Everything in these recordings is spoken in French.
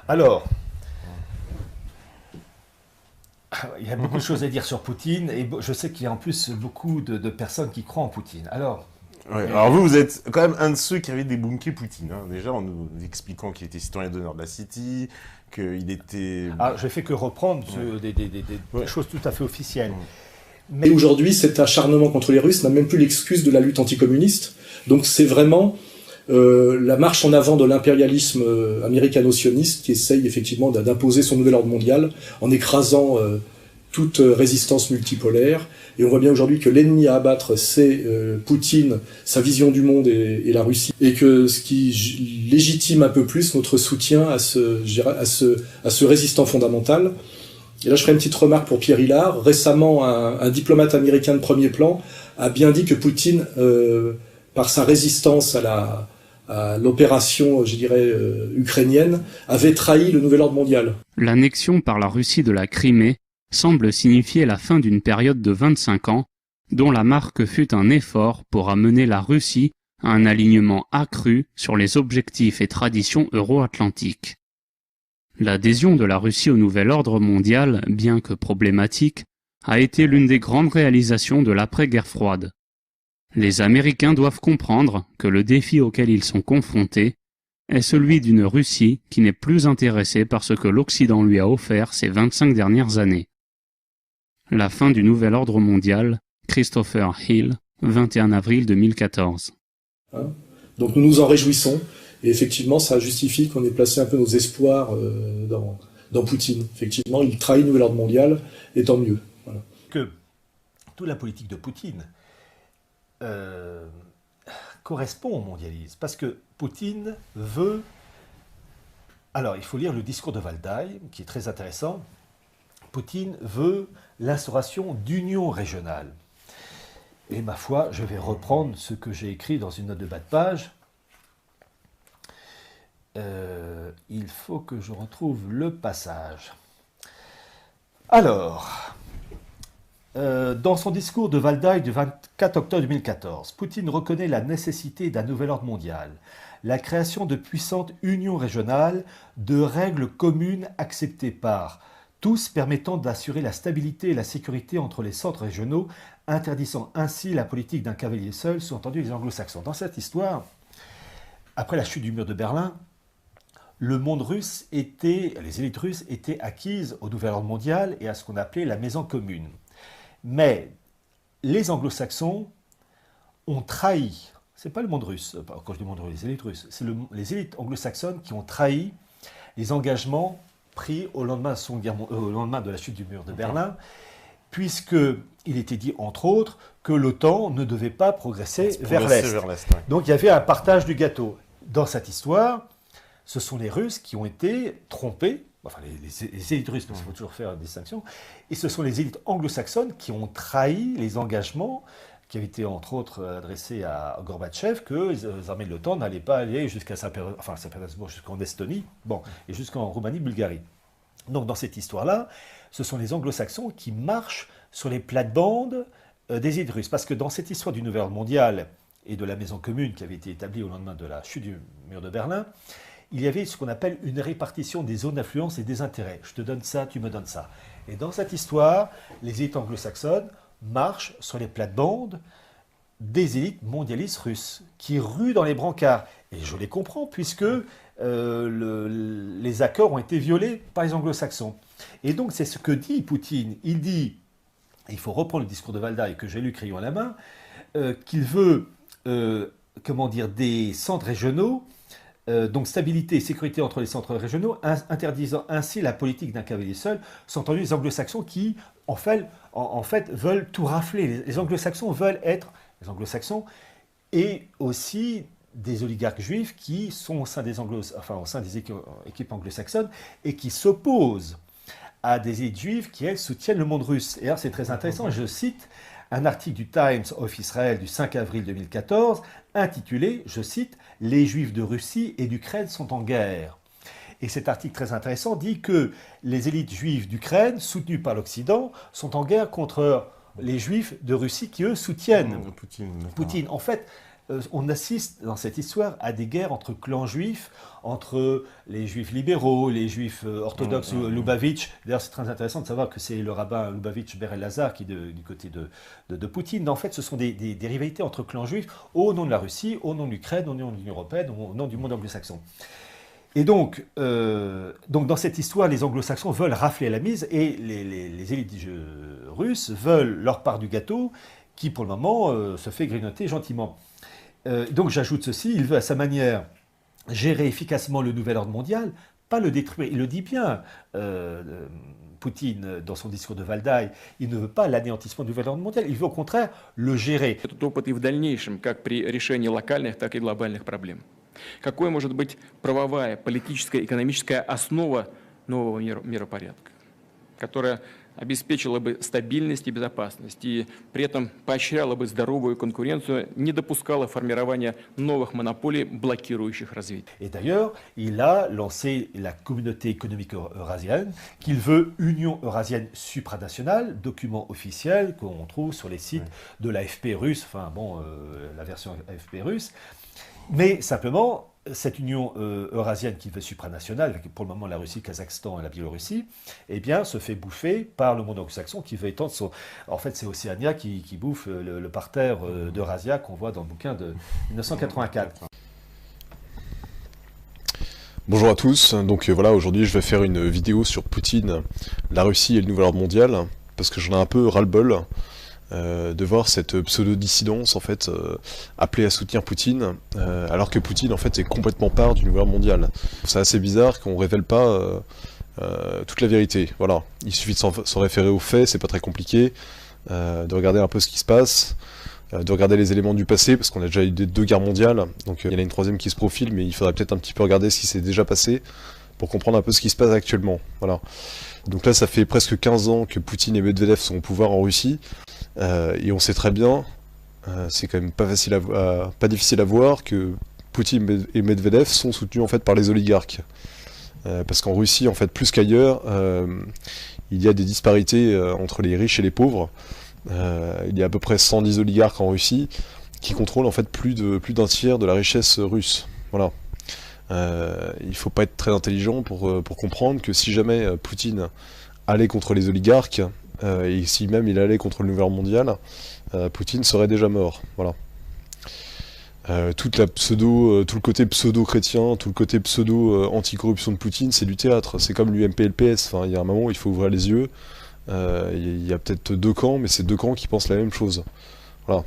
Alors, il y a beaucoup de choses à dire sur Poutine, et je sais qu'il y a en plus beaucoup de personnes qui croient en Poutine. Alors, Ouais, alors vous êtes quand même un de ceux qui avait débunké Poutine, hein. Déjà, en nous expliquant qu'il était citoyen d'honneur de la City, qu'il était... je ne fais que reprendre Ouais. des Ouais. choses tout à fait officielles. Mm. Mais Et aujourd'hui, cet acharnement contre les Russes n'a même plus l'excuse de la lutte anticommuniste. Donc c'est vraiment la marche en avant de l'impérialisme américano-sioniste qui essaye effectivement d'imposer son nouvel ordre mondial en écrasant toute résistance multipolaire. Et on voit bien aujourd'hui que l'ennemi à abattre, c'est Poutine, sa vision du monde et la Russie. Et que ce qui légitime un peu plus notre soutien à ce résistant fondamental. Et là, je ferai une petite remarque pour Pierre Hillard. Récemment, un diplomate américain de premier plan a bien dit que Poutine, par sa résistance à l'opération, je dirais, ukrainienne, avait trahi le nouvel ordre mondial. L'annexion par la Russie de la Crimée semble signifier la fin d'une période de 25 ans, dont la marque fut un effort pour amener la Russie à un alignement accru sur les objectifs et traditions euro-atlantiques. L'adhésion de la Russie au nouvel ordre mondial, bien que problématique, a été l'une des grandes réalisations de l'après-guerre froide. Les Américains doivent comprendre que le défi auquel ils sont confrontés est celui d'une Russie qui n'est plus intéressée par ce que l'Occident lui a offert ces 25 dernières années. La fin du nouvel ordre mondial, Christopher Hill, 21 avril 2014. Hein. Donc nous nous en réjouissons. Et effectivement, ça justifie qu'on ait placé un peu nos espoirs dans Poutine. Effectivement, il trahit le nouvel ordre mondial, et tant mieux. Voilà. que toute la politique de Poutine euh, correspond au mondialisme. Parce que Poutine veut... Alors, il faut lire le discours de Valdai, qui est très intéressant. Poutine veut l'instauration d'union régionale. Et ma foi, je vais reprendre ce que j'ai écrit dans une note de bas de page. Il faut que je retrouve le passage. Alors, dans son discours de Valdai du 24 octobre 2014, Poutine reconnaît la nécessité d'un nouvel ordre mondial, la création de puissantes unions régionales, de règles communes acceptées par tous permettant d'assurer la stabilité et la sécurité entre les centres régionaux, interdisant ainsi la politique d'un cavalier seul, sous-entendu les anglo-saxons. Dans cette histoire, après la chute du mur de Berlin, le monde russe était, les élites russes étaient acquises au nouvel ordre mondial et à ce qu'on appelait la maison commune. Mais les anglo-saxons ont trahi, c'est pas le monde russe, quand je dis monde russe, les élites russes, c'est les élites anglo-saxonnes qui ont trahi les engagements pris au lendemain de la chute du mur de Berlin, puisqu'il était dit, entre autres, que l'OTAN ne devait pas progresser vers l'Est. Ouais. Donc il y avait un partage du gâteau. Dans cette histoire, ce sont les Russes qui ont été trompés, enfin les élites russes, parce qu'il faut toujours faire une distinction, et ce sont les élites anglo-saxonnes qui ont trahi les engagements qui avaient été entre autres adressés à Gorbatchev, que les armées de l'OTAN n'allaient pas aller jusqu'à Saint-Pétersbourg, jusqu'en Estonie, et jusqu'en Roumanie, Bulgarie. Donc dans cette histoire-là, ce sont les anglo-saxons qui marchent sur les plates-bandes des élites russes, parce que dans cette histoire du nouvel ordre mondial et de la maison commune qui avait été établie au lendemain de la chute du mur de Berlin, il y avait ce qu'on appelle une répartition des zones d'influence et des intérêts. Je te donne ça, tu me donnes ça. Et dans cette histoire, les élites anglo-saxonnes marchent sur les plates-bandes des élites mondialistes russes, qui ruent dans les brancards. Et je les comprends, puisque les accords ont été violés par les anglo-saxons. Et donc c'est ce que dit Poutine. Il dit, il faut reprendre le discours de Valdai, que j'ai lu crayon à la main, qu'il veut des centres régionaux, donc stabilité et sécurité entre les centres régionaux, interdisant ainsi la politique d'un cavalier seul, sont entendus les anglo-saxons qui, en fait, veulent tout rafler. Les anglo-saxons veulent être les anglo-saxons et aussi des oligarques juifs qui sont au sein des équipes anglo-saxonnes et qui s'opposent à des élites juives qui, elles, soutiennent le monde russe. Et alors, c'est très intéressant, je cite un article du Times of Israel du 5 avril 2014, intitulé, je cite, « Les Juifs de Russie et d'Ukraine sont en guerre ». Et cet article très intéressant dit que les élites juives d'Ukraine, soutenues par l'Occident, sont en guerre contre les Juifs de Russie qui, eux, soutiennent Poutine. En fait, on assiste dans cette histoire à des guerres entre clans juifs, entre les juifs libéraux, les juifs orthodoxes, Lubavitch. D'ailleurs, c'est très intéressant de savoir que c'est le rabbin Lubavitch Ber Elazar qui est du côté de Poutine. En fait, ce sont des rivalités entre clans juifs au nom de la Russie, au nom de l'Ukraine, au nom de l'Union européenne, au nom du monde anglo-saxon. Et donc, dans cette histoire, les anglo-saxons veulent rafler la mise et les élites russes veulent leur part du gâteau qui, pour le moment, se fait grignoter gentiment. Donc j'ajoute ceci, il veut à sa manière gérer efficacement le nouvel ordre mondial, pas le détruire. Il le dit bien, Poutine, dans son discours de Валдай, il ne veut pas l'anéantissement du nouvel ordre mondial, il veut au contraire le gérer. Этот опыт и в дальнейшем, как при решении локальных, так и глобальных проблем. Какой может быть правовая, политическая, экономическая основа нового миропорядка, которая обеспечила бы стабильность и безопасность и при этом поощряла бы здоровую конкуренцию, не допускала формирования новых монополий, блокирующих развитие. Et d'ailleurs, il a lancé la communauté économique eurasienne, qu'il veut Union eurasienne supranationale, document officiel qu'on trouve sur les sites de l'AFP russe, enfin bon, la version AFP russe. Mais simplement, cette union eurasienne qui veut supranationale, avec pour le moment la Russie, le Kazakhstan et la Biélorussie, eh bien, se fait bouffer par le monde anglo-saxon qui veut étendre son... En fait, c'est Océania qui bouffe le parterre d'Eurasia qu'on voit dans le bouquin de 1984. Bonjour à tous, donc voilà, aujourd'hui je vais faire une vidéo sur Poutine, la Russie et le nouvel ordre mondial, parce que j'en ai un peu ras-le-bol de voir cette pseudo-dissidence en fait appelée à soutenir Poutine, alors que Poutine en fait est complètement part du nouvel ordre mondial. C'est assez bizarre qu'on révèle pas toute la vérité. Voilà, il suffit de s'en référer aux faits, c'est pas très compliqué, de regarder un peu ce qui se passe, de regarder les éléments du passé, parce qu'on a déjà eu deux guerres mondiales, donc il y en a une troisième qui se profile, mais il faudrait peut-être un petit peu regarder ce qui s'est déjà passé pour comprendre un peu ce qui se passe actuellement. Voilà. Donc là, ça fait presque 15 ans que Poutine et Medvedev sont au pouvoir en Russie. Et on sait très bien, c'est quand même pas difficile à voir que Poutine et Medvedev sont soutenus en fait par les oligarques, parce qu'en Russie en fait plus qu'ailleurs, il y a des disparités entre les riches et les pauvres. Il y a à peu près 110 oligarques en Russie qui contrôlent en fait plus d'un tiers de la richesse russe. Voilà. Il faut pas être très intelligent pour comprendre que si jamais Poutine allait contre les oligarques, et si même il allait contre le nouvel ordre mondial, Poutine serait déjà mort. Voilà. Tout le côté pseudo-chrétien, tout le côté pseudo-anticorruption de Poutine, c'est du théâtre. C'est comme l'UMP-LPS. Enfin, il y a un moment où il faut ouvrir les yeux. Il y a peut-être deux camps, mais c'est deux camps qui pensent la même chose. Voilà.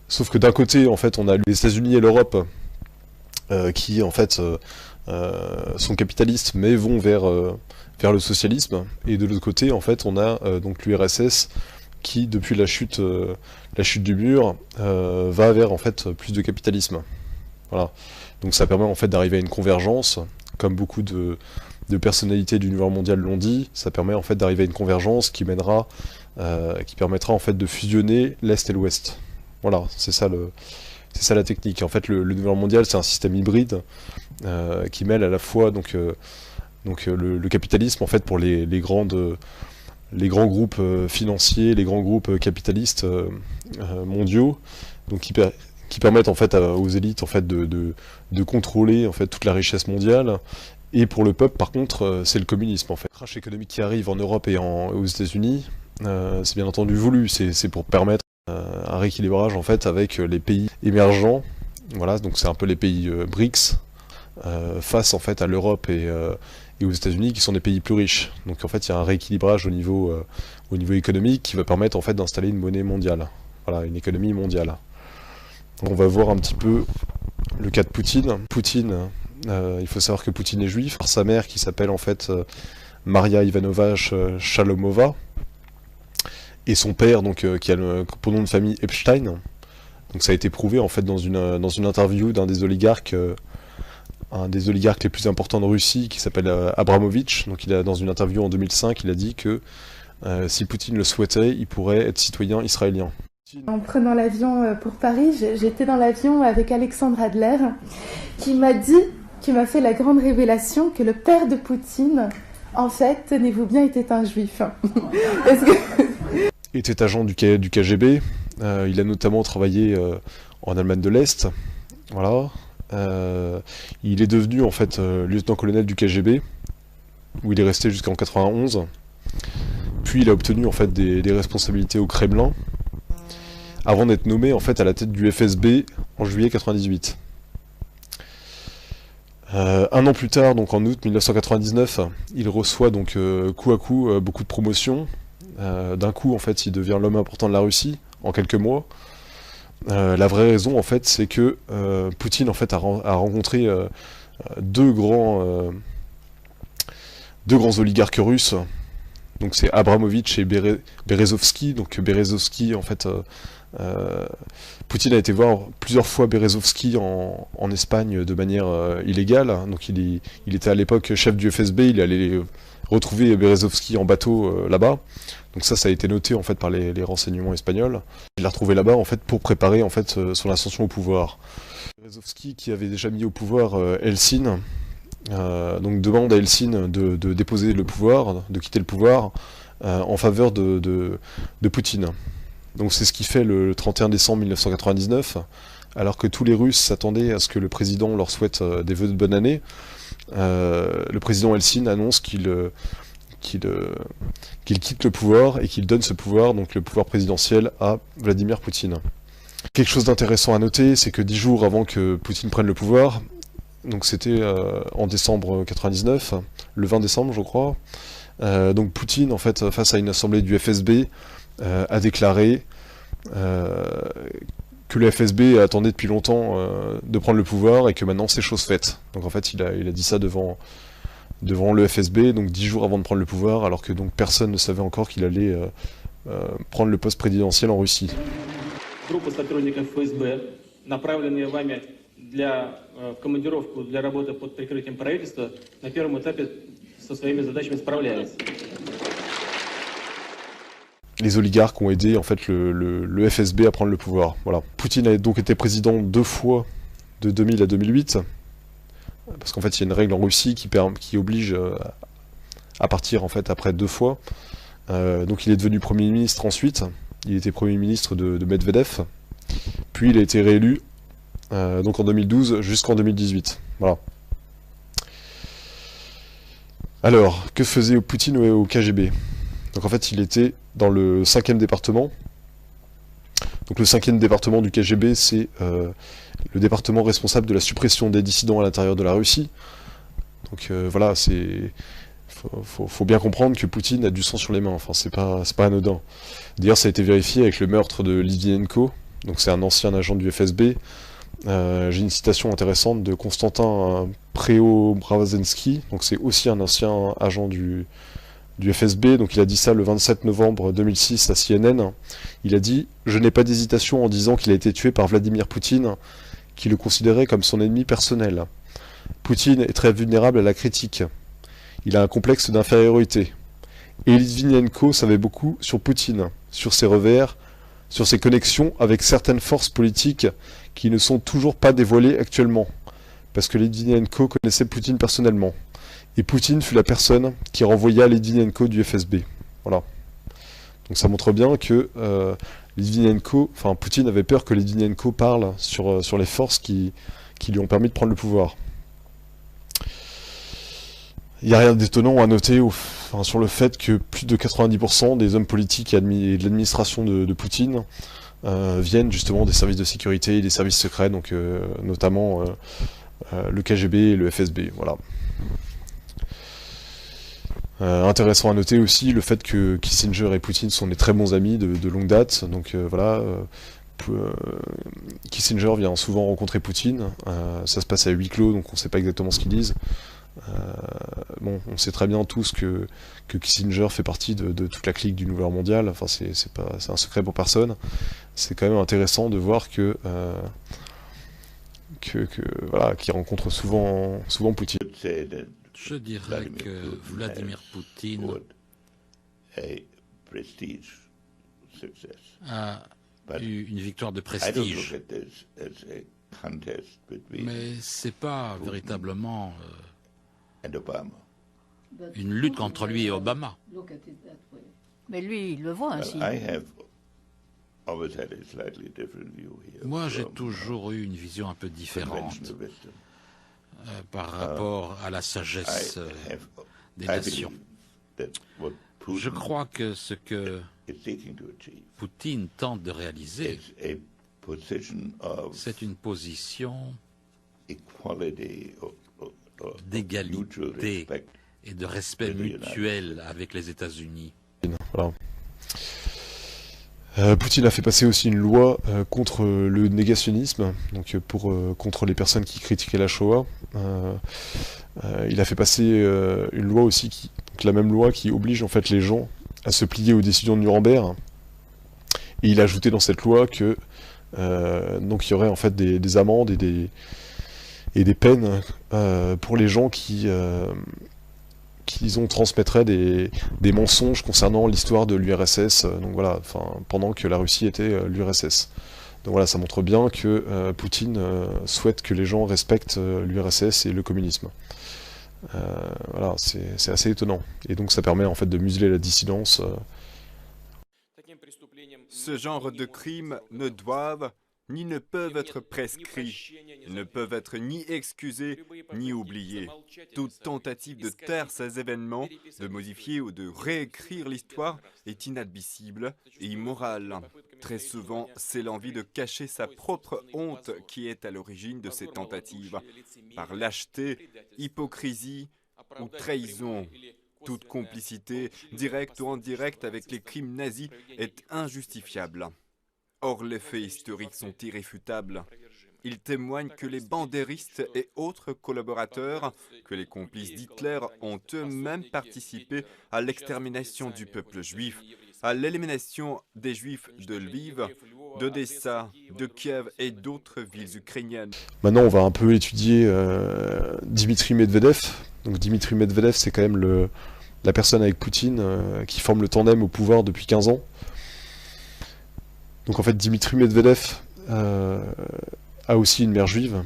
Sauf que d'un côté, en fait, on a les États-Unis et l'Europe qui, en fait, sont capitalistes, mais vont vers le socialisme, et de l'autre côté en fait on a donc l'URSS qui depuis la chute du mur va vers en fait plus de capitalisme. Voilà. Donc ça permet en fait d'arriver à une convergence, comme beaucoup de personnalités du nouvel ordre mondial l'ont dit, ça permet en fait d'arriver à une convergence qui permettra en fait de fusionner l'Est et l'Ouest. Voilà, c'est ça la technique. En fait le nouvel ordre mondial c'est un système hybride qui mêle à la fois donc le capitalisme en fait pour les grands groupes financiers, les grands groupes capitalistes mondiaux, donc qui permettent en fait aux élites en fait de contrôler en fait toute la richesse mondiale. Et pour le peuple par contre c'est le communisme en fait. Le crash économique qui arrive en Europe et aux États-Unis, c'est bien entendu voulu, c'est pour permettre un rééquilibrage en fait avec les pays émergents. Voilà, donc c'est un peu les pays BRICS face en fait à l'Europe et aux États-Unis qui sont des pays plus riches. Donc en fait il y a un rééquilibrage au niveau économique qui va permettre en fait d'installer une monnaie mondiale. Voilà, une économie mondiale. On va voir un petit peu le cas de Poutine. Poutine, il faut savoir que Poutine est juif. Sa mère qui s'appelle en fait Maria Ivanovna Shalomova, et son père donc qui a pour nom de famille Epstein. Donc ça a été prouvé en fait dans une interview d'un des oligarques les plus importants de Russie, qui s'appelle Abramovich. Donc dans une interview en 2005, il a dit que si Poutine le souhaitait, il pourrait être citoyen israélien. En prenant l'avion pour Paris, j'étais dans l'avion avec Alexandre Adler, qui m'a fait la grande révélation que le père de Poutine, en fait, tenez-vous bien, était un juif. Il était agent du KGB, il a notamment travaillé en Allemagne de l'Est. Voilà. Il est devenu en fait lieutenant-colonel du KGB, où il est resté jusqu'en 91. Puis il a obtenu en fait des responsabilités au Kremlin, avant d'être nommé en fait à la tête du FSB en juillet 98. Un an plus tard, donc en août 1999, il reçoit donc coup à coup beaucoup de promotions. D'un coup, en fait, il devient l'homme important de la Russie en quelques mois. La vraie raison, en fait, c'est que Poutine, en fait, a rencontré deux grands oligarques russes. Donc c'est Abramovitch et Berezovsky. Donc Berezovsky, en fait, Poutine a été voir plusieurs fois Berezovsky en Espagne de manière illégale. Donc il était à l'époque chef du FSB, il allait retrouver Berezovsky en bateau là-bas. Donc ça a été noté en fait par les renseignements espagnols. Il l'a retrouvé là-bas en fait pour préparer en fait son ascension au pouvoir. Berezovsky, qui avait déjà mis au pouvoir Helsin, donc demande à Helsin de déposer le pouvoir, de quitter le pouvoir en faveur de Poutine. Donc c'est ce qu'il fait le 31 décembre 1999, alors que tous les Russes s'attendaient à ce que le président leur souhaite des vœux de bonne année. Le président Helsin annonce qu'il quitte le pouvoir et qu'il donne ce pouvoir, donc le pouvoir présidentiel, à Vladimir Poutine. Quelque chose d'intéressant à noter, c'est que 10 jours avant que Poutine prenne le pouvoir, donc c'était en décembre 99, le 20 décembre je crois, donc Poutine, en fait, face à une assemblée du FSB, a déclaré que le FSB attendait depuis longtemps de prendre le pouvoir et que maintenant c'est chose faite. Donc en fait il a dit ça devant le FSB, donc 10 jours avant de prendre le pouvoir, alors que donc personne ne savait encore qu'il allait prendre le poste présidentiel en Russie. Les oligarques ont aidé en fait le FSB à prendre le pouvoir. Voilà. Poutine a donc été président 2 fois, de 2000 à 2008, parce qu'en fait il y a une règle en Russie qui oblige à partir en fait après 2 fois. Donc il est devenu Premier ministre ensuite. Il était Premier ministre de Medvedev. Puis il a été réélu donc en 2012 jusqu'en 2018. Voilà. Alors, que faisait Poutine au KGB? Donc en fait, il était dans le 5e département. Donc le 5e département du KGB, c'est le département responsable de la suppression des dissidents à l'intérieur de la Russie. Donc voilà, faut bien comprendre que Poutine a du sang sur les mains. Enfin, c'est pas anodin. D'ailleurs, ça a été vérifié avec le meurtre de Litvinenko. Donc c'est un ancien agent du FSB. J'ai une citation intéressante de Konstantin Preobrazhensky. Donc c'est aussi un ancien agent du FSB, donc il a dit ça le 27 novembre 2006 à CNN. Il a dit « Je n'ai pas d'hésitation en disant qu'il a été tué par Vladimir Poutine, qui le considérait comme son ennemi personnel. Poutine est très vulnérable à la critique. Il a un complexe d'infériorité. Et Litvinenko savait beaucoup sur Poutine, sur ses revers, sur ses connexions avec certaines forces politiques qui ne sont toujours pas dévoilées actuellement, parce que Litvinenko connaissait Poutine personnellement. Et Poutine fut la personne qui renvoya Litvinenko du FSB. Voilà. Donc ça montre bien que Poutine avait peur que Litvinenko parle sur les forces qui lui ont permis de prendre le pouvoir. Il n'y a rien d'étonnant à noter sur le fait que plus de 90% des hommes politiques et de l'administration de Poutine viennent justement des services de sécurité et des services secrets, donc notamment le KGB et le FSB. Voilà. Intéressant à noter aussi le fait que Kissinger et Poutine sont des très bons amis de longue date. Donc voilà, Kissinger vient souvent rencontrer Poutine. Ça se passe à huis clos, donc on ne sait pas exactement ce qu'ils disent. Bon, on sait très bien tous que Kissinger fait partie de toute la clique du Nouvel Ordre mondial. Enfin, c'est un secret pour personne. C'est quand même intéressant de voir voilà, qu'il rencontre souvent Poutine. Je dirais que Vladimir Poutine a eu une victoire de prestige, mais c'est pas véritablement une lutte contre lui et Obama. Mais lui, il le voit ainsi. Moi, j'ai toujours eu une vision un peu différente par rapport à la sagesse des nations. Je crois que ce que Poutine tente de réaliser, c'est une position d'égalité et de respect mutuel avec les États-Unis. Voilà. Poutine a fait passer aussi une loi contre le négationnisme, donc contre les personnes qui critiquaient la Shoah. Il a fait passer une loi aussi, la même loi qui oblige en fait les gens à se plier aux décisions de Nuremberg. Et il a ajouté dans cette loi que donc il y aurait en fait des amendes et des peines pour les gens qui transmettraient des mensonges concernant l'histoire de l'URSS, donc voilà, pendant que la Russie était l'URSS. Donc voilà, ça montre bien que Poutine souhaite que les gens respectent l'URSS et le communisme. Voilà, c'est assez étonnant. Et donc ça permet en fait de museler la dissidence. Ce genre de crimes ne doivent ni ne peuvent être prescrits. Ils ne peuvent être ni excusés ni oubliés. Toute tentative de taire ces événements, de modifier ou de réécrire l'histoire est inadmissible et immorale. Très souvent, c'est l'envie de cacher sa propre honte qui est à l'origine de ces tentatives. Par lâcheté, hypocrisie ou trahison. Toute complicité, directe ou indirecte, avec les crimes nazis est injustifiable. Or, les faits historiques sont irréfutables. Ils témoignent que les bandéristes et autres collaborateurs, que les complices d'Hitler ont eux-mêmes participé à l'extermination du peuple juif, à l'élimination des juifs de Lviv, d'Odessa, de Kiev et d'autres villes ukrainiennes. Maintenant, on va un peu étudier Dimitri Medvedev. Donc Dimitri Medvedev, c'est quand même la personne avec Poutine qui forme le tandem au pouvoir depuis 15 ans. Donc en fait, Dimitri Medvedev a aussi une mère juive.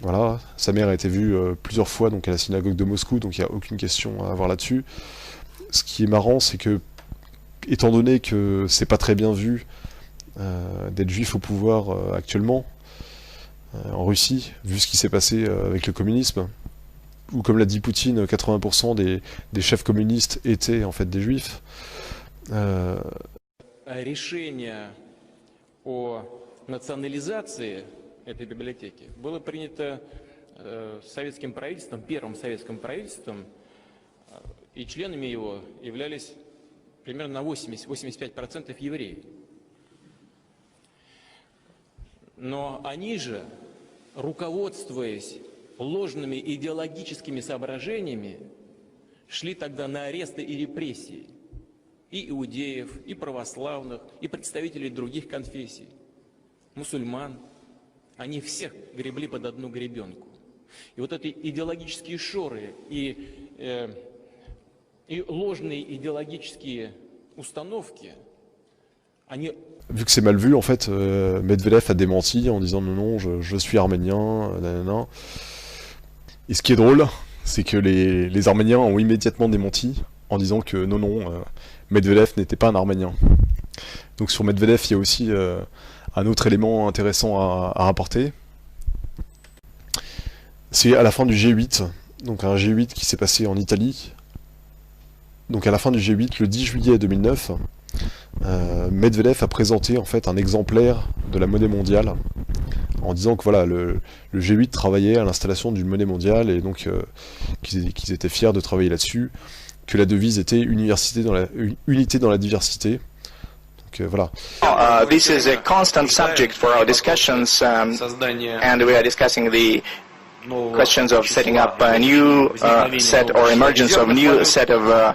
Voilà, sa mère a été vue plusieurs fois donc à la synagogue de Moscou, donc il n'y a aucune question à avoir là-dessus. Ce qui est marrant, c'est que, étant donné que c'est pas très bien vu d'être juif au pouvoir actuellement, en Russie, vu ce qui s'est passé avec le communisme, où comme l'a dit Poutine, 80% des chefs communistes étaient en fait des juifs. О национализации этой библиотеки было принято советским правительством, первым советским правительством, и членами его являлись примерно на 80-85% евреи. Но они же, руководствуясь ложными идеологическими соображениями, шли тогда на аресты и репрессии. И иудеев, и православных, и представителей других конфессий, мусульман, они всех гребли под одну гребенку. И вот эти идеологические шоры и ложные идеологические установки, они... Vu que c'est mal vu, en fait, Medvedev a démenti en disant non, je suis arménien, nanana. Et ce qui est drôle, c'est que les Arméniens ont immédiatement démenti en disant que non, Medvedev n'était pas un Arménien. Donc sur Medvedev, il y a aussi un autre élément intéressant à rapporter. C'est à la fin du G8, donc un G8 qui s'est passé en Italie. Donc à la fin du G8, le 10 juillet 2009, Medvedev a présenté en fait un exemplaire de la monnaie mondiale en disant que voilà, le G8 travaillait à l'installation d'une monnaie mondiale et donc qu'ils étaient fiers de travailler là-dessus, que la devise était unité dans la diversité. Donc voilà. This is a constant subject for our discussions, and we are discussing the questions of setting up a new set or emergence of new set of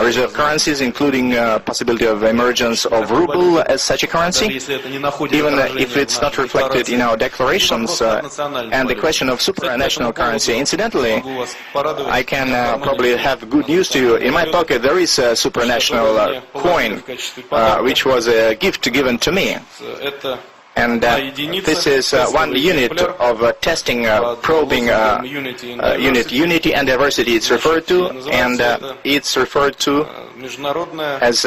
reserve currencies, including possibility of emergence of ruble as such a currency, even if it's not reflected in our declarations, and the question of supranational currency. Incidentally, I can probably have good news to you. In my pocket there is a supranational coin, which was a gift given to me. And this is one unit of testing, probing unity and diversity it's referred to, and it's referred to as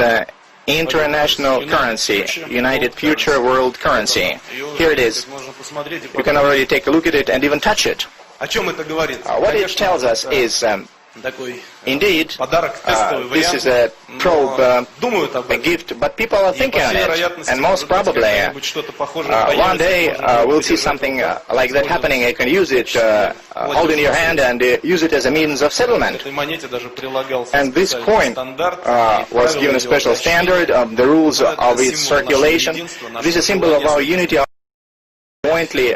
international currency, United Future World Currency. Here it is. You can already take a look at it and even touch it. What it tells us is, indeed, this is a probe, a gift, but people are thinking on it, and most probably, one day we'll see something like that happening. You can use it, hold in your hand, and use it as a means of settlement. And this coin was given a special standard of the rules of its circulation. This is a symbol of our unity, jointly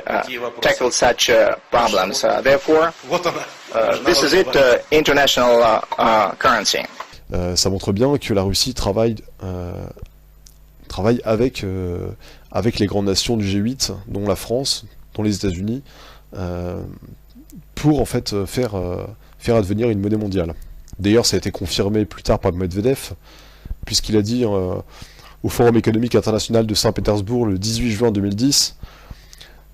tackle such problems. Therefore, this is it, international currency. Ça montre bien que la Russie travaille avec les grandes nations du G8, dont la France, dont les États-Unis, pour en fait faire advenir une monnaie mondiale. D'ailleurs, ça a été confirmé plus tard par Medvedev, puisqu'il a dit au Forum économique international de Saint-Pétersbourg le 18 juin 2010,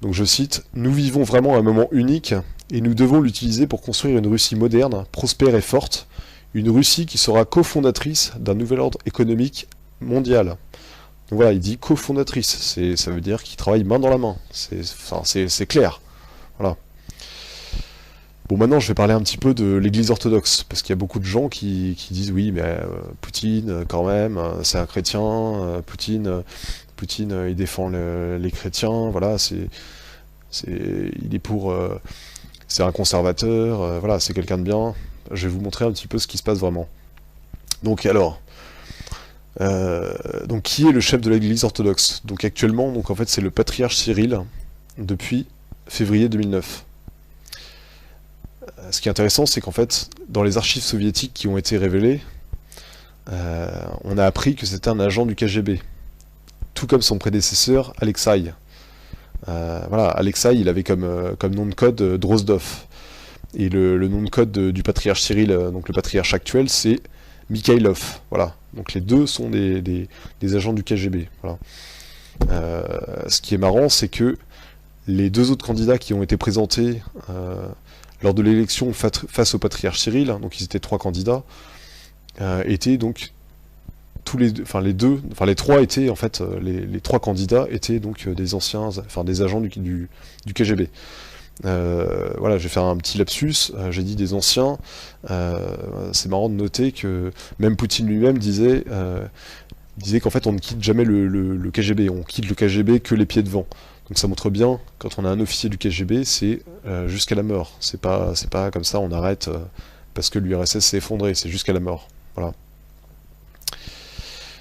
donc je cite, « Nous vivons vraiment un moment unique et nous devons l'utiliser pour construire une Russie moderne, prospère et forte, une Russie qui sera cofondatrice d'un nouvel ordre économique mondial. » Donc voilà, il dit cofondatrice, ça veut dire qu'il travaille main dans la main, c'est clair. Voilà. Bon, maintenant je vais parler un petit peu de l'Église orthodoxe, parce qu'il y a beaucoup de gens qui disent oui, mais Poutine, quand même, c'est un chrétien, Poutine, il défend les chrétiens, voilà, il est pour, c'est un conservateur, voilà, c'est quelqu'un de bien. Je vais vous montrer un petit peu ce qui se passe vraiment. Donc alors, donc qui est le chef de l'Église orthodoxe? Donc actuellement, donc en fait, c'est le patriarche Cyril depuis février 2009. Ce qui est intéressant, c'est qu'en fait, dans les archives soviétiques qui ont été révélées, on a appris que c'était un agent du KGB. Tout comme son prédécesseur, Alexei. Voilà, Alexei, il avait comme nom de code Drozdov. Et le nom de code du patriarche Cyril, donc le patriarche actuel, c'est Mikhailov. Voilà. Donc les deux sont des agents du KGB. Voilà. Ce qui est marrant, c'est que les deux autres candidats qui ont été présentés lors de l'élection face au patriarche Cyril, donc ils étaient 3 candidats, étaient donc les trois étaient en fait les 3 candidats étaient donc des anciens, des agents du KGB. Voilà, je vais faire un petit lapsus, j'ai dit des anciens, c'est marrant de noter que même Poutine lui-même disait qu'en fait on ne quitte jamais le KGB, on quitte le KGB que les pieds devant. Donc ça montre bien, quand on a un officier du KGB, c'est jusqu'à la mort, c'est pas comme ça on arrête parce que l'URSS s'est effondré, c'est jusqu'à la mort, voilà.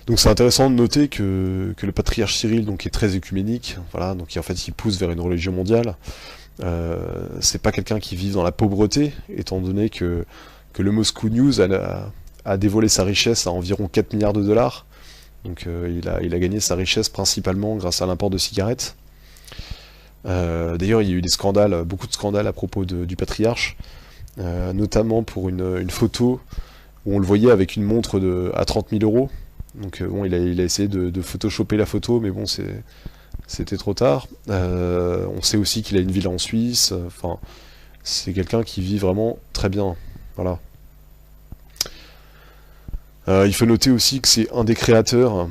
Donc c'est intéressant de noter que le patriarche Cyril donc, est très œcuménique, voilà, donc en fait il pousse vers une religion mondiale. C'est pas quelqu'un qui vit dans la pauvreté, étant donné que le Moscow News a dévoilé sa richesse à environ 4 milliards de dollars. Donc il a gagné sa richesse principalement grâce à l'import de cigarettes. D'ailleurs il y a eu des scandales, beaucoup de scandales à propos du patriarche, notamment pour une photo où on le voyait avec une montre à 30 000 €. Donc bon, il a essayé de photoshopper la photo, mais bon, c'était trop tard. On sait aussi qu'il a une villa en Suisse. Enfin, c'est quelqu'un qui vit vraiment très bien. Voilà. Il faut noter aussi que c'est un des créateurs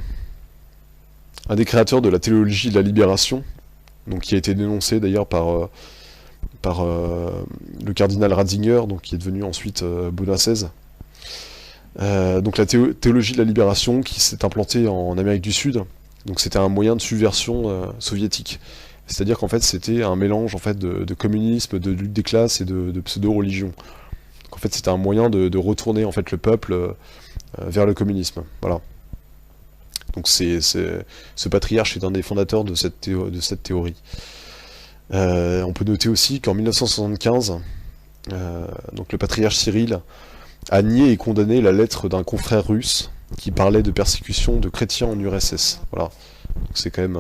de la théologie de la libération, donc qui a été dénoncé d'ailleurs par le cardinal Ratzinger, donc qui est devenu ensuite Benoît XVI. Donc la théologie de la libération qui s'est implantée en Amérique du Sud, donc c'était un moyen de subversion soviétique. C'est-à-dire qu'en fait c'était un mélange en fait de communisme, de lutte des classes et de pseudo-religion. Donc en fait c'était un moyen de retourner en fait le peuple vers le communisme. Voilà. Donc ce patriarche est un des fondateurs de cette théorie. On peut noter aussi qu'en 1975, donc le patriarche Cyril a nié et condamné la lettre d'un confrère russe qui parlait de persécution de chrétiens en URSS. Voilà. C'est quand même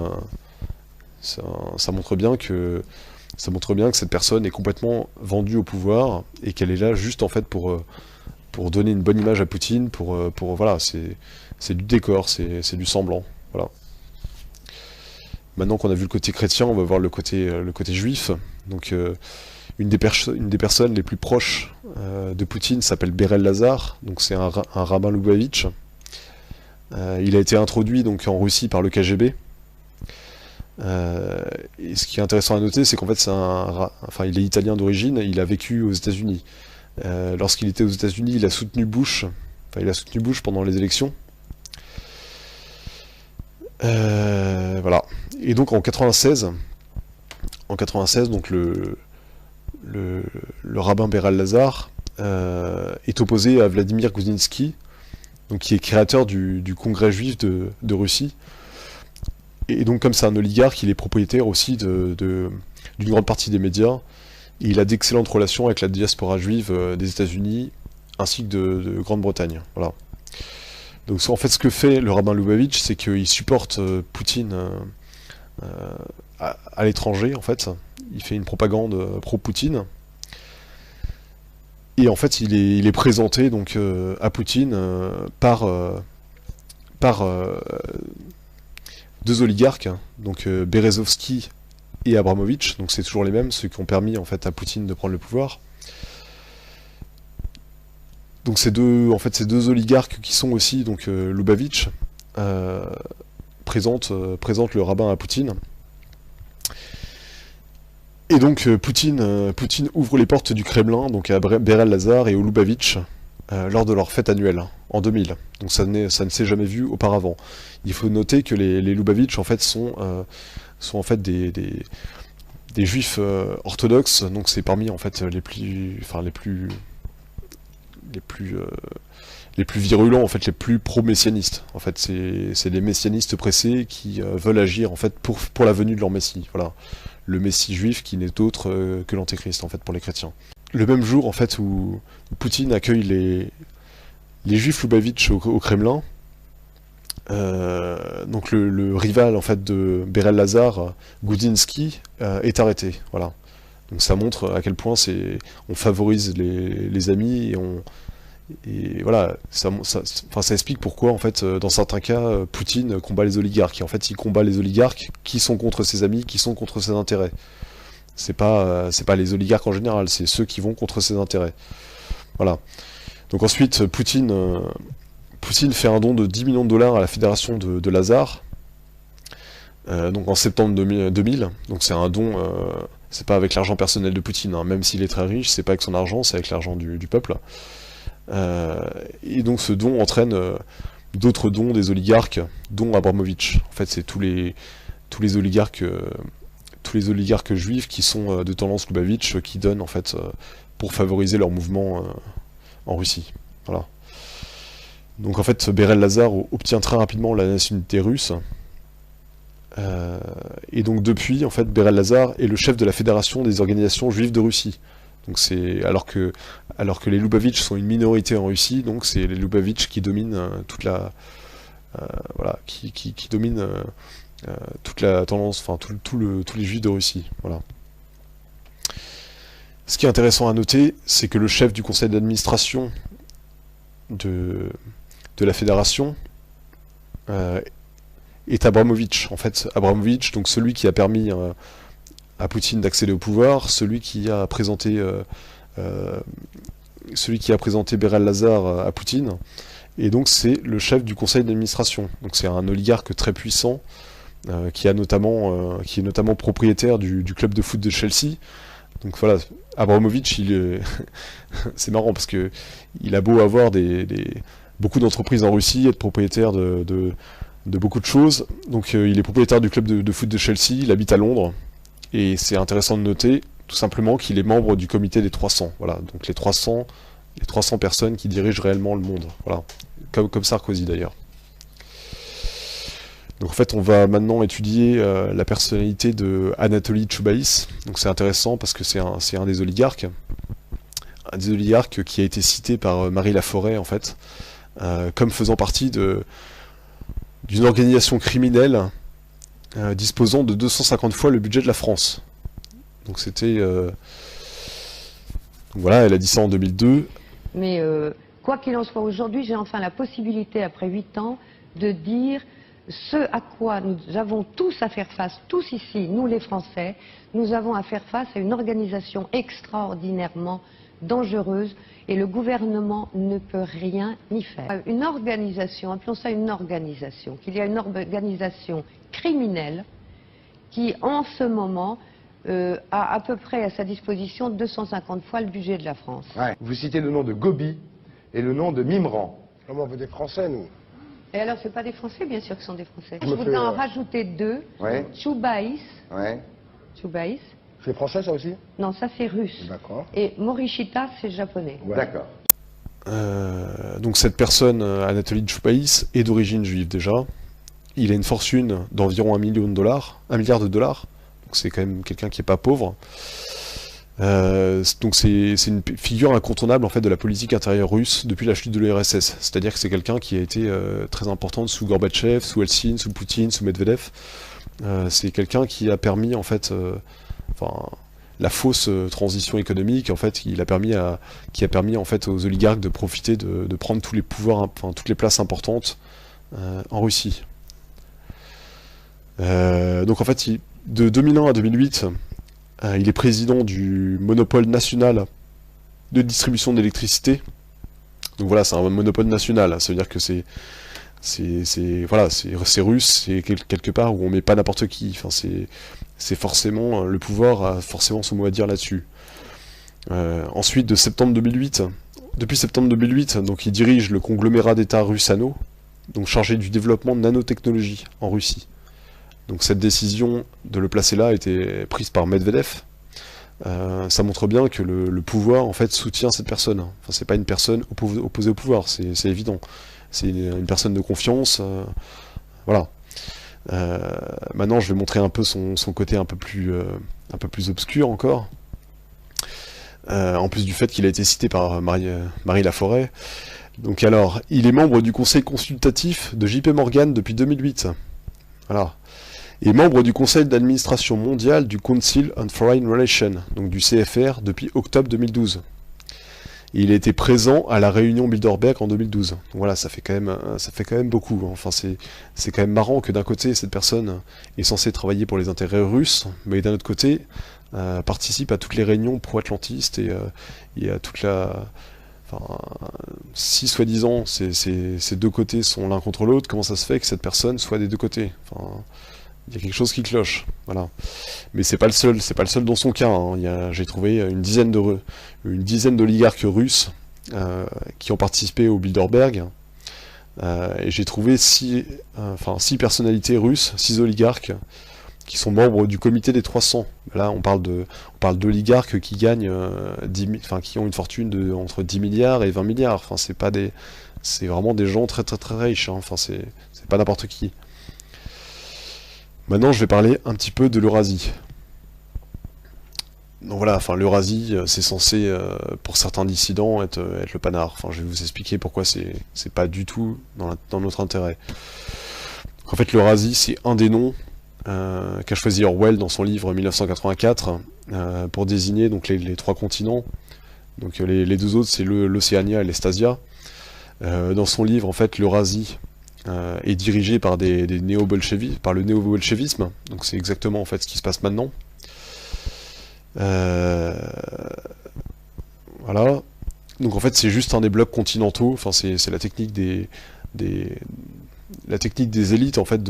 ça montre bien que cette personne est complètement vendue au pouvoir et qu'elle est là juste en fait pour donner une bonne image à Poutine, voilà, c'est du décor, c'est du semblant. Voilà. Maintenant qu'on a vu le côté chrétien, on va voir le côté juif. Donc une des personnes les plus proches de Poutine s'appelle Berel Lazar, donc c'est un rabbin Lubavitch. Il a été introduit donc en Russie par le KGB. Et ce qui est intéressant à noter, c'est qu'en fait, il est italien d'origine, il a vécu aux États-Unis. Lorsqu'il était aux États-Unis, il a soutenu Bush pendant les élections. Voilà. Et donc en 96, donc le rabbin Beral Lazar est opposé à Vladimir Goudinsky, donc qui est créateur du Congrès juif de Russie. Et donc comme c'est un oligarque, il est propriétaire aussi d'une grande partie des médias. Et il a d'excellentes relations avec la diaspora juive des États-Unis ainsi que de Grande-Bretagne. Voilà. Donc en fait, ce que fait le rabbin Lubavitch, c'est qu'il supporte Poutine à l'étranger, en fait. Il fait une propagande pro-Poutine. Et en fait, il est présenté donc à Poutine par deux oligarques, donc Berezovsky et Abramovich. Donc c'est toujours les mêmes, ceux qui ont permis en fait à Poutine de prendre le pouvoir. Donc ces deux oligarques qui sont aussi donc Lubavitch présentent le rabbin à Poutine. Et donc Poutine ouvre les portes du Kremlin donc à Beral Lazar et au Lubavitch lors de leur fête annuelle en 2000. Donc ça ne s'est jamais vu auparavant. Il faut noter que les Lubavitch en fait sont en fait des juifs orthodoxes. Donc c'est parmi en fait les plus virulents, en fait, les plus pro-messianistes. En fait, c'est les messianistes pressés qui veulent agir en fait pour la venue de leur messie. Voilà, le messie juif qui n'est autre que l'antéchrist en fait pour les chrétiens. Le même jour en fait où Poutine accueille les juifs Lubavitch au Kremlin, donc le rival en fait de Beral Lazar, Goudinsky, est arrêté. Voilà. Donc ça montre à quel point on favorise les amis et voilà, ça explique pourquoi en fait dans certains cas Poutine combat les oligarques. Et en fait il combat les oligarques qui sont contre ses amis, qui sont contre ses intérêts. C'est pas les oligarques en général, c'est ceux qui vont contre ses intérêts. Voilà. Donc ensuite Poutine fait un don de 10 millions de dollars à la fédération de Lazare. Donc en septembre 2000. Donc c'est un don. C'est pas avec l'argent personnel de Poutine, hein. Même s'il est très riche, c'est pas avec son argent, c'est avec l'argent du peuple. Et donc ce don entraîne d'autres dons des oligarques, dont Abramovich. En fait, c'est tous les oligarques juifs qui sont de tendance Lubavitch qui donnent en fait pour favoriser leur mouvement en Russie. Voilà. Donc en fait, Beral Lazar obtient très rapidement la nationalité russe. Et donc depuis, en fait, Beral Lazar est le chef de la fédération des organisations juives de Russie. Donc c'est alors que les Lubavitch sont une minorité en Russie, donc c'est les Lubavitch qui dominent qui dominent toute la tendance, enfin tous les juifs de Russie. Voilà. Ce qui est intéressant à noter, c'est que le chef du conseil d'administration de la fédération est Abramovich. En fait, Abramovich, donc celui qui a permis à Poutine d'accéder au pouvoir, celui qui a présenté Beral Lazar à Poutine, et donc c'est le chef du conseil d'administration. Donc c'est un oligarque très puissant qui est notamment propriétaire du club de foot de Chelsea. Donc voilà, Abramovich, c'est marrant parce que il a beau avoir beaucoup d'entreprises en Russie, être propriétaire de beaucoup de choses. Donc il est propriétaire du club de foot de Chelsea, il habite à Londres, et c'est intéressant de noter tout simplement qu'il est membre du comité des 300. Voilà, donc les 300 personnes qui dirigent réellement le monde. Voilà, comme Sarkozy d'ailleurs. Donc en fait, on va maintenant étudier la personnalité de Anatoly Chubais. Donc c'est intéressant parce que c'est un des oligarques. Un des oligarques qui a été cité par Marie Laforêt, en fait, comme faisant partie d'une organisation criminelle disposant de 250 fois le budget de la France. Donc c'était... voilà, elle a dit ça en 2002. Mais quoi qu'il en soit, aujourd'hui, j'ai enfin la possibilité, après 8 ans, de dire ce à quoi nous avons tous à faire face, tous ici, nous les Français, nous avons à faire face à une organisation extraordinairement dangereuse et le gouvernement ne peut rien y faire. Une organisation, appelons ça une organisation, qu'il y a une organisation criminelle qui, en ce moment, a à peu près à sa disposition 250 fois le budget de la France. Ouais. Vous citez le nom de Gobi et le nom de Mimran. Comment on veut des Français, nous? Et alors, c'est pas des Français, bien sûr que ce sont des Français. Je voudrais en rajouter deux. Ouais. Choubaïs. Ouais. Choubaïs. C'est français, ça aussi? Non, ça c'est russe. D'accord. Et Morishita, c'est japonais. Ouais. D'accord. Donc cette personne, Anatoly Choubaïs, est d'origine juive déjà. Il a une fortune d'environ $1 million, $1 milliard. Donc c'est quand même quelqu'un qui est pas pauvre. Donc c'est une figure incontournable en fait de la politique intérieure russe depuis la chute de l'URSS. C'est-à-dire que c'est quelqu'un qui a été très importante sous Gorbatchev, sous Eltsine, sous Poutine, sous Medvedev. C'est quelqu'un qui a permis en fait, la fausse transition économique en fait, qui a permis en fait aux oligarques de profiter de prendre tous les pouvoirs, toutes les places importantes en Russie. Donc en fait, de 2001 à 2008, il est président du monopole national de distribution d'électricité. Donc voilà, c'est un monopole national. Ça veut dire que c'est russe, c'est quelque part où on met pas n'importe qui. Enfin, c'est forcément le pouvoir a forcément son mot à dire là-dessus. Ensuite, depuis septembre 2008, donc il dirige le conglomérat d'État Rusano, donc chargé du développement de nanotechnologie en Russie. Donc cette décision de le placer là a été prise par Medvedev. Ça montre bien que le pouvoir en fait soutient cette personne. Enfin, c'est pas une personne opposée au pouvoir, c'est évident. C'est une personne de confiance. Voilà. Maintenant, je vais montrer un peu son côté un peu plus obscur encore. En plus du fait qu'il a été cité par Marie Laforêt. Donc alors, il est membre du conseil consultatif de JP Morgan depuis 2008. Voilà. Et membre du conseil d'administration mondial du Council on Foreign Relations, donc du CFR, depuis octobre 2012. Et il a été présent à la réunion Bilderberg en 2012. Donc voilà, ça fait quand même beaucoup. Enfin, c'est quand même marrant que d'un côté, cette personne est censée travailler pour les intérêts russes, mais d'un autre côté, participe à toutes les réunions pro-atlantistes et à toute la... Enfin, si soi-disant ces deux côtés sont l'un contre l'autre, comment ça se fait que cette personne soit des deux côtés? Enfin, il y a quelque chose qui cloche, voilà. Mais c'est pas le seul dans son cas. Hein. J'ai trouvé une dizaine d'oligarques russes qui ont participé au Bilderberg, et j'ai trouvé 6 personnalités russes, 6 oligarques qui sont membres du comité des 300. Là, on parle d'oligarques qui gagnent qui ont une fortune entre 10 milliards et 20 milliards. Enfin, c'est vraiment des gens très très très riches. Hein. Enfin, c'est pas n'importe qui. Maintenant, je vais parler un petit peu de l'Eurasie. Donc voilà, enfin l'Eurasie, c'est censé, pour certains dissidents, être le panard. Enfin, je vais vous expliquer pourquoi c'est pas du tout dans notre intérêt. En fait, l'Eurasie, c'est un des noms qu'a choisi Orwell dans son livre 1984 pour désigner donc les 3 continents. Donc les 2 autres, c'est l'Océania et l'Estasia. Dans son livre, en fait, l'Eurasie est dirigé par le néo-bolchevisme, donc c'est exactement en fait ce qui se passe maintenant. Voilà. Donc en fait c'est juste un des blocs continentaux. Enfin c'est la technique des élites en fait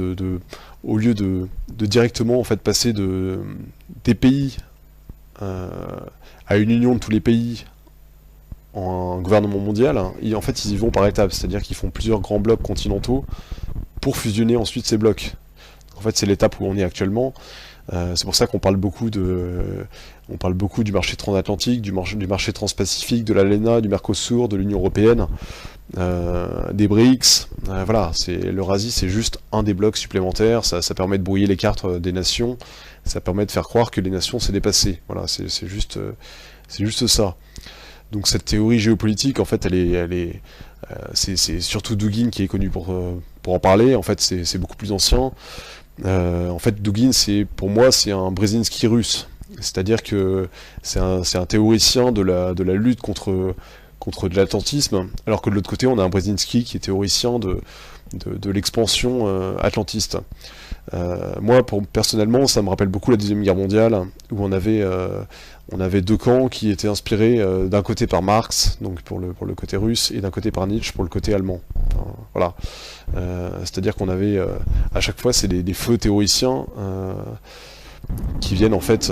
au lieu de directement en fait passer des pays à une union de tous les pays en gouvernement mondial, en fait ils y vont par étapes, c'est-à-dire qu'ils font plusieurs grands blocs continentaux pour fusionner ensuite ces blocs. En fait c'est l'étape où on est actuellement. C'est pour ça qu'on parle beaucoup du marché transatlantique, du marché transpacifique, de l'ALENA, du Mercosur, de l'Union Européenne, des BRICS. Voilà, l'Eurasie c'est juste un des blocs supplémentaires, ça permet de brouiller les cartes des nations, ça permet de faire croire que les nations s'est dépassé. Voilà, c'est juste ça. Donc cette théorie géopolitique, en fait, c'est surtout Dugin qui est connu pour en parler. En fait, c'est beaucoup plus ancien. En fait, Dugin, pour moi, c'est un Brzezinski russe. C'est-à-dire que c'est un théoricien de la lutte contre de l'atlantisme, alors que de l'autre côté, on a un Brzezinski qui est théoricien de l'expansion atlantiste. Moi, personnellement, ça me rappelle beaucoup la Deuxième Guerre mondiale, où on avait deux camps qui étaient inspirés d'un côté par Marx, donc pour le côté russe, et d'un côté par Nietzsche pour le côté allemand. Enfin, voilà. C'est-à-dire qu'on avait, à chaque fois, c'est des feux théoriciens qui viennent en fait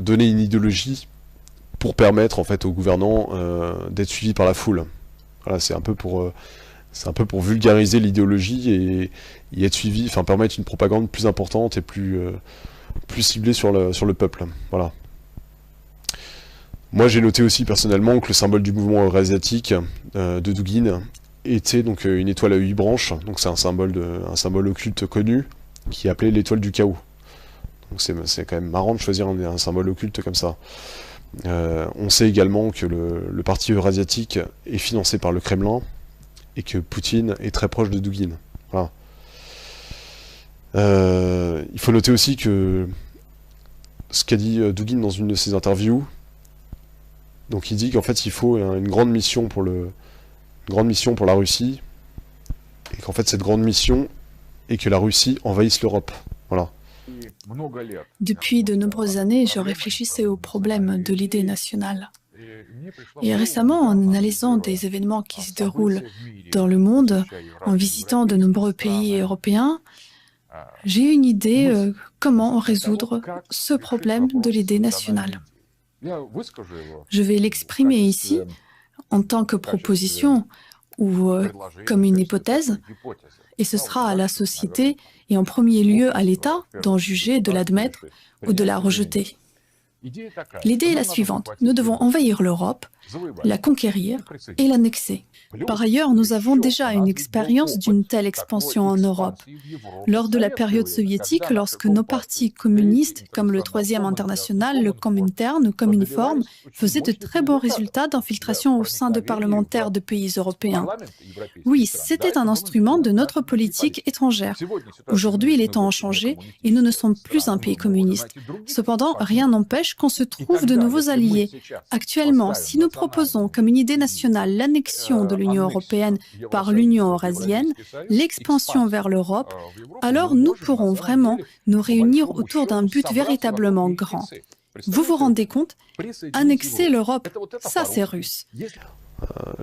donner une idéologie pour permettre en fait aux gouvernants d'être suivis par la foule. Voilà, c'est un peu pour vulgariser l'idéologie et être suivi, enfin permettre une propagande plus importante et plus ciblée sur le peuple. Voilà. Moi j'ai noté aussi personnellement que le symbole du mouvement eurasiatique de Dugin était donc une étoile à 8 branches, donc c'est un symbole occulte connu qui est appelé l'étoile du chaos. Donc c'est quand même marrant de choisir un symbole occulte comme ça. On sait également que le parti eurasiatique est financé par le Kremlin et que Poutine est très proche de Dugin. Voilà. Il faut noter aussi que ce qu'a dit Dugin dans une de ses interviews, donc il dit qu'en fait il faut une grande mission pour la Russie, et qu'en fait cette grande mission est que la Russie envahisse l'Europe. Voilà. Depuis de nombreuses années, je réfléchissais au problème de l'idée nationale. Et récemment, en analysant des événements qui se déroulent dans le monde, en visitant de nombreux pays européens, j'ai eu une idée comment résoudre ce problème de l'idée nationale. Je vais l'exprimer ici en tant que proposition ou comme une hypothèse, et ce sera à la société et en premier lieu à l'État d'en juger, de l'admettre ou de la rejeter. L'idée est la suivante. Nous devons envahir l'Europe, la conquérir et l'annexer. Par ailleurs, nous avons déjà une expérience d'une telle expansion en Europe. Lors de la période soviétique, lorsque nos partis communistes, comme le Troisième International, le Comintern ou Cominform, faisaient de très bons résultats d'infiltration au sein de parlementaires de pays européens. Oui, c'était un instrument de notre politique étrangère. Aujourd'hui, les temps ont changé et nous ne sommes plus un pays communiste. Cependant, rien n'empêche qu'on se trouve de nouveaux alliés. Actuellement, si nous proposons comme une idée nationale l'annexion de l'Union européenne par l'Union eurasienne, l'expansion vers l'Europe, alors nous pourrons vraiment nous réunir autour d'un but véritablement grand. Vous vous rendez compte? Annexer l'Europe, ça c'est russe.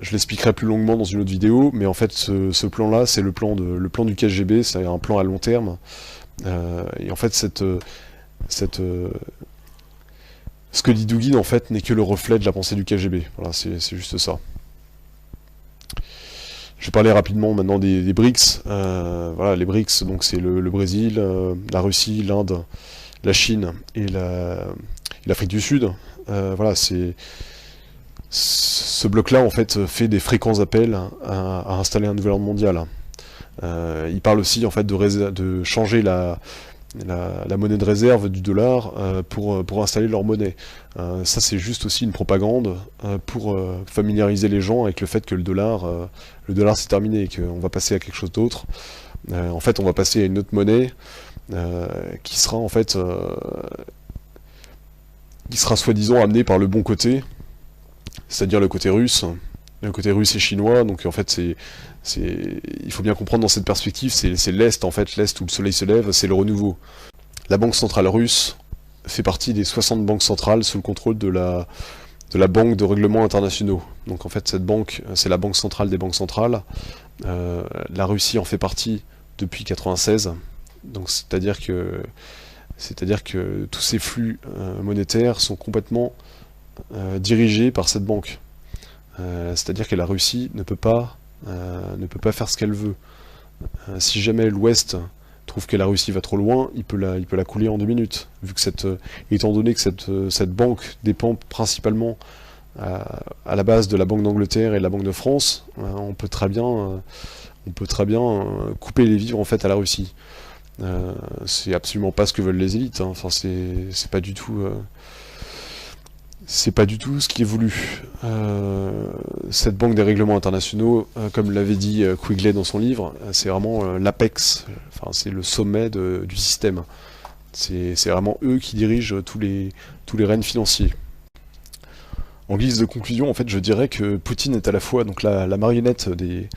Je l'expliquerai plus longuement dans une autre vidéo, mais en fait ce plan-là, c'est le plan du KGB, c'est un plan à long terme. Et en fait ce que dit Dugin en fait n'est que le reflet de la pensée du KGB. Voilà, c'est juste ça. Je vais parler rapidement maintenant des BRICS. Voilà, les BRICS, donc c'est le Brésil, la Russie, l'Inde, la Chine et l'Afrique du Sud. Voilà, ce bloc-là en fait fait des fréquents appels à installer un nouvel ordre mondial. Il parle aussi en fait de changer la monnaie de réserve du dollar pour installer leur monnaie. Ça c'est juste aussi une propagande pour familiariser les gens avec le fait que le dollar c'est terminé et qu'on va passer à quelque chose d'autre. En fait on va passer à une autre monnaie qui sera en fait soi-disant amenée par le bon côté, c'est-à-dire le côté russe et chinois. Donc en fait il faut bien comprendre dans cette perspective, c'est l'Est en fait, l'Est où le soleil se lève, c'est le renouveau. La Banque centrale russe fait partie des 60 banques centrales sous le contrôle de la Banque de règlements internationaux. Donc en fait cette banque, c'est la banque centrale des banques centrales. La Russie en fait partie depuis 1996. Donc c'est-à-dire que tous ces flux monétaires sont complètement dirigés par cette banque. C'est-à-dire que la Russie ne peut pas faire ce qu'elle veut. Si jamais l'Ouest trouve que la Russie va trop loin, il peut la couler en 2 minutes. Vu que étant donné que cette banque dépend principalement à la base de la Banque d'Angleterre et de la Banque de France, on peut très bien couper les vivres en fait à la Russie. C'est absolument pas ce que veulent les élites. Hein. Enfin, c'est pas du tout. C'est pas du tout ce qui est voulu. Cette banque des règlements internationaux, comme l'avait dit Quigley dans son livre, c'est vraiment l'apex, enfin, c'est le sommet du système. C'est vraiment eux qui dirigent tous les rênes financiers. En guise de conclusion, en fait, je dirais que Poutine est à la fois donc la marionnette des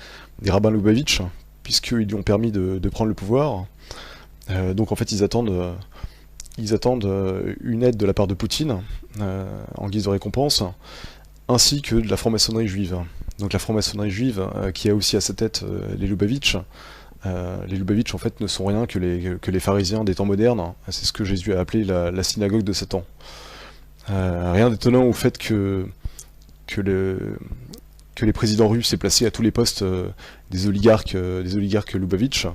rabbins Lubavitch, puisqu'ils lui ont permis de prendre le pouvoir. Donc en fait, ils attendent une aide de la part de Poutine, en guise de récompense, ainsi que de la franc-maçonnerie juive. Donc la franc-maçonnerie juive, qui a aussi à sa tête les Lubavitch. Les Lubavitch, en fait, ne sont rien que les pharisiens des temps modernes. C'est ce que Jésus a appelé la synagogue de Satan. Rien d'étonnant au fait que les présidents russes aient placé à tous les postes des oligarques Lubavitch,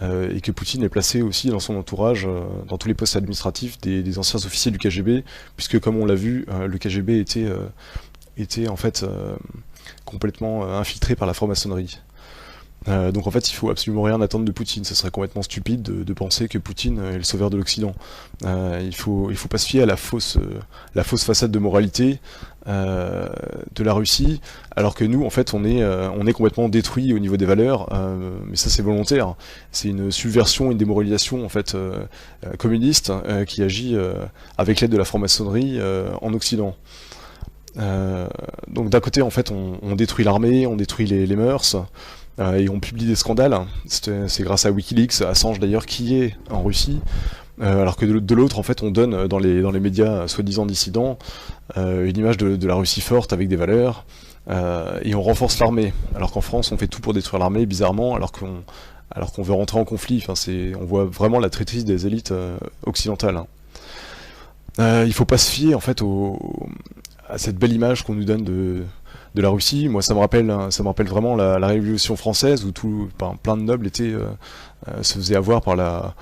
et que Poutine ait placé aussi dans son entourage, dans tous les postes administratifs, des anciens officiers du KGB, puisque comme on l'a vu, le KGB était en fait complètement infiltré par la franc-maçonnerie. Donc en fait, il faut absolument rien attendre de Poutine. Ce serait complètement stupide de penser que Poutine est le sauveur de l'Occident. Il faut pas se fier à la fausse façade de moralité de la Russie, alors que nous, en fait, on est complètement détruit au niveau des valeurs. Mais ça, c'est volontaire. C'est une subversion, une démoralisation en fait communiste qui agit avec l'aide de la franc-maçonnerie en Occident. Donc d'un côté, en fait, on détruit l'armée, on détruit les mœurs. Et on publie des scandales, c'est grâce à Wikileaks, à Assange d'ailleurs, qui est en Russie, alors que de l'autre, en fait, on donne dans les médias soi-disant dissidents une image de la Russie forte avec des valeurs, et on renforce l'armée, alors qu'en France, on fait tout pour détruire l'armée, bizarrement, alors qu'on veut rentrer en conflit. Enfin, on voit vraiment la traîtrise des élites occidentales. Il faut pas se fier, en fait, à cette belle image qu'on nous donne de la Russie. Moi, ça me rappelle vraiment la Révolution française, où plein de nobles se faisaient avoir par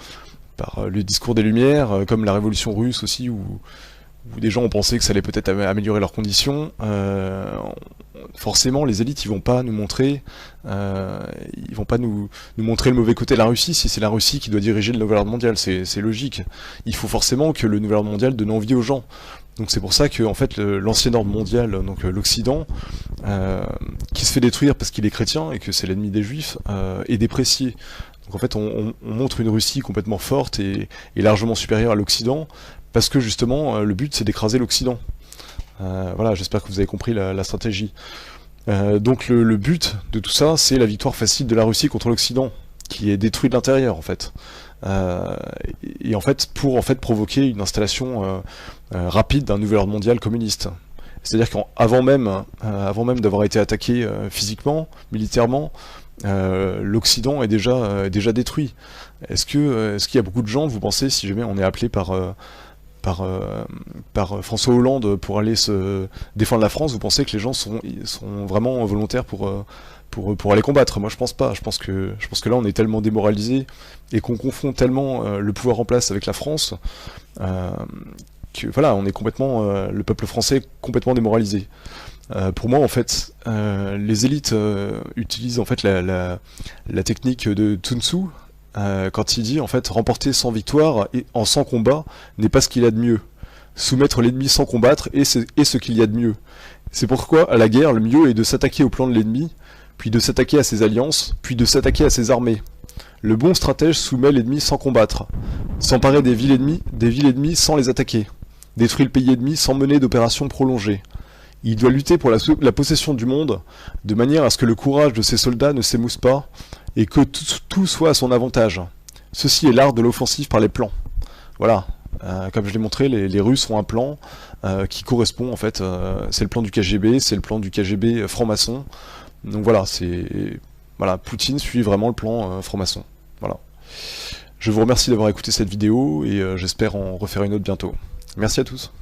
le discours des Lumières, comme la Révolution russe aussi, où des gens ont pensé que ça allait peut-être améliorer leurs conditions. Forcément, les élites, ils vont pas nous montrer le mauvais côté de la Russie, si c'est la Russie qui doit diriger le nouvel ordre mondial. C'est logique. Il faut forcément que le nouvel ordre mondial donne envie aux gens. Donc c'est pour ça que en fait l'ancien ordre mondial, donc l'Occident, qui se fait détruire parce qu'il est chrétien et que c'est l'ennemi des Juifs, est déprécié. Donc en fait on montre une Russie complètement forte et largement supérieure à l'Occident, parce que justement le but c'est d'écraser l'Occident. Voilà, j'espère que vous avez compris la stratégie. Donc le but de tout ça, c'est la victoire facile de la Russie contre l'Occident, qui est détruit de l'intérieur en fait. Et en fait pour provoquer une installation rapide d'un nouvel ordre mondial communiste. C'est-à-dire qu'avant même d'avoir été attaqué physiquement, militairement, l'Occident est déjà détruit. Est-ce qu'il y a beaucoup de gens, vous pensez, si jamais on est appelé par François Hollande pour aller se défendre la France, vous pensez que les gens sont vraiment volontaires pour aller combattre? Moi je pense pas. Je pense que là on est tellement démoralisé et qu'on confond tellement le pouvoir en place avec la France que voilà, on est complètement le peuple français est complètement démoralisé. Pour moi en fait, les élites utilisent en fait la technique de Sun Tzu quand il dit en fait remporter sans victoire et en sans combat n'est pas ce qu'il y a de mieux. Soumettre l'ennemi sans combattre est ce qu'il y a de mieux. C'est pourquoi à la guerre le mieux est de s'attaquer au plan de l'ennemi, puis de s'attaquer à ses alliances, puis de s'attaquer à ses armées. Le bon stratège soumet l'ennemi sans combattre, s'emparer des villes ennemies sans les attaquer, détruit le pays ennemi sans mener d'opérations prolongées. Il doit lutter pour la possession du monde, de manière à ce que le courage de ses soldats ne s'émousse pas, et que tout soit à son avantage. Ceci est l'art de l'offensive par les plans. Voilà, comme je l'ai montré, les Russes ont un plan qui correspond en fait, c'est le plan du KGB, c'est le plan du KGB franc-maçon. Donc voilà, Poutine suit vraiment le plan franc-maçon. Voilà. Je vous remercie d'avoir écouté cette vidéo et j'espère en refaire une autre bientôt. Merci à tous.